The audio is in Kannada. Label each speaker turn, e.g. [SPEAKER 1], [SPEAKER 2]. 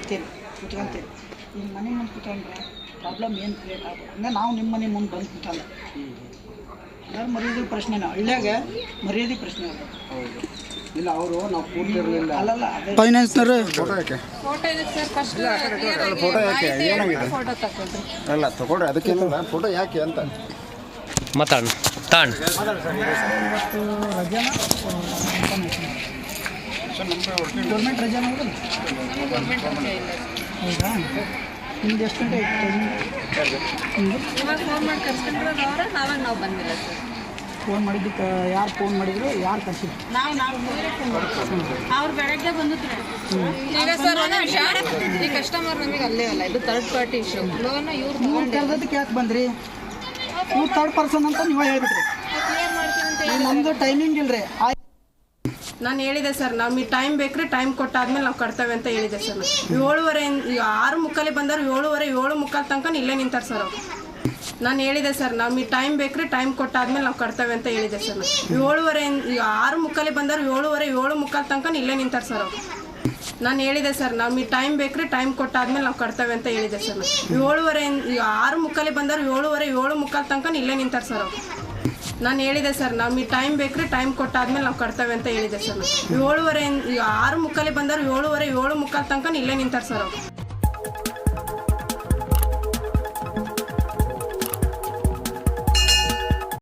[SPEAKER 1] ಬರ್ತೀರಿ ಕುತ್ಕೊಂತೀರಿ ಈಗ ಮನೆ ಮುಂದೆ ಕೂತ್ಕೊಂಡ್ರೆ ಪ್ರಾಬ್ಲಮ್ ಏನು ಕ್ರಿಯೇಟ್ ಆಗೋದು ಹಂಗೆ ನಾವು ನಿಮ್ಮ ಮನೆ ಮುಂದೆ ಬಂದು ಕೂತಲ್ಲ ಎಲ್ಲರೂ ಮರ್ಯಾದೆ ಪ್ರಶ್ನೆನೇ ಹಳ್ಳಿಯಾಗ ಮರ್ಯಾದೆ ಪ್ರಶ್ನೆ ಅಲ್ಲ
[SPEAKER 2] ಹೌದು ಇಲ್ಲ ಅವರು ನಾವು ಕೂತಿರಲಿಲ್ಲ
[SPEAKER 1] ಅಲ್ಲಲ್ಲ ಅದೇ
[SPEAKER 3] ಫೈನಾನ್ಸ್ನವರು
[SPEAKER 4] ಫೋಟೋ ಯಾಕೆ
[SPEAKER 5] ಫೋಟೋ ಇದೆ ಸರ್ ಫಸ್ಟ್
[SPEAKER 4] ಫೋಟೋ ಯಾಕೆ ಏನಾಗಿದೆ
[SPEAKER 5] ಫೋಟೋ ತಗೊಳ್ರಿ
[SPEAKER 4] ಅಲ್ಲ ತಗೊಳ್ರಿ ಅದಕ್ಕೇನಿಲ್ಲ ಫೋಟೋ ಯಾಕೆ ಅಂತ
[SPEAKER 6] ಮಾತಾಡ ತಾಣ್
[SPEAKER 1] ಇವತ್ತು ರಜಾನ ಗೌರ್ಮೆಂಟ್ ರಜಾನ ಹೋಗಲ್ಲ
[SPEAKER 5] ಗೌರ್ಮೆಂಟ್ ರಜೆ ಇಲ್ಲ
[SPEAKER 1] ಹೌದಾ ನಿಮ್ದು ಎಷ್ಟು ಗಂಟೆ ನಿಮ್ಮದು
[SPEAKER 5] ಇವಾಗ ಫೋನ್ ಮಾಡಿ ಕರ್ಸ್ಕೊಂಡ್ರೆ ಅವರ ನಾವಾಗ ನಾವು ಬಂದಿಲ್ಲ ಸರ್
[SPEAKER 1] ಫೋನ್ ಮಾಡಿದ್ದಕ್ಕೆ ಯಾರು ಫೋನ್ ಮಾಡಿದ್ರು ಯಾರು ಕರ್ಸಿದ್ರು
[SPEAKER 5] ನಾವು ಅವ್ರು ಬೆಳಗ್ಗೆ ಬಂದಿದ್ರು ಈಗ ಸರ್ ಒಂದು ವಿಷಯ ಈ ಕಸ್ಟಮರ್ ನಮಗೆ ಅಲ್ಲೇ ಅಲ್ಲ ಇದು ಥರ್ಡ್ ಪಾರ್ಟಿ ಇಶ್ಯೂ ಲೋನ್ ಇವ್ರು
[SPEAKER 1] ನೀವು ಕರೆದಕ್ಕೆ ಯಾಕೆ ಬಂದ್ರಿ ನೀವು ಥರ್ಡ್ ಪರ್ಸನ್ ಅಂತ ನೀವು ಹೇಳ್ಬಿಟ್ರಿ
[SPEAKER 5] ಕ್ಲಿಯರ್ ಮಾಡ್ತೀನಿ ಅಂತ ಹೇಳಿ
[SPEAKER 1] ನಮ್ಮದು ಟೈಮಿಂಗ್ ಇಲ್ರಿ
[SPEAKER 7] ನಾನು ಹೇಳಿದೆ ಸರ್ ನಮಗೆ ಟೈಮ್ ಬೇಕ್ರಿ ಟೈಮ್ ಕೊಟ್ಟಾದ್ಮೇಲೆ ನಾವು ಕಟ್ತೇವೆ ಅಂತ ಹೇಳಿದೆ ಸರ್ 7:30 6:30 ಬಂದವರು 7:30 ತನಕ ಇಲ್ಲೇ ನಿಂತಾರೆ ಸರ್ ಅವರು ನಾನು ಹೇಳಿದೆ ಸರ್ ನಮಗೆ ಟೈಮ್ ಬೇಕ್ರಿ ಟೈಮ್ ಕೊಟ್ಟಾದ್ಮೇಲೆ ನಾವು ಕಟ್ತೇವೆ ಅಂತ ಹೇಳಿದೆ ಸರ್ 7:30 6:30 ಬಂದವರು 7:30 ತನಕ ಇಲ್ಲೇ ನಿಂತಾರೆ ಸರ್ ಅವರು ನಾನು ಹೇಳಿದೆ ಸರ್ ನಮಗೆ ಟೈಮ್ ಬೇಕ್ರಿ ಟೈಮ್ ಕೊಟ್ಟಾದ್ಮೇಲೆ ನಾವು ಕಟ್ತೇವೆ ಅಂತ ಹೇಳಿದೆ ಸರ್ 7:30 6:30 ಬಂದವರು 7:30 ತನಕ ಇಲ್ಲೇ ನಿಂತಾರೆ ಸರ್ ಅವರು ನಾನು ಹೇಳಿದೆ ಸರ್ ನಮಗೆ ಟೈಮ್ ಬೇಕ್ರಿ ಟೈಮ್ ಕೊಟ್ಟಾದ್ಮೇಲೆ ನಾವು ಕಟ್ತೇವೆ ಅಂತ ಹೇಳಿದೆ ಸರ್ 7:30 6:30 ಬಂದವರು 7:30 ತನಕ ಇಲ್ಲೇ ನಿಂತಾರೆ ಸರ್ ಅವರು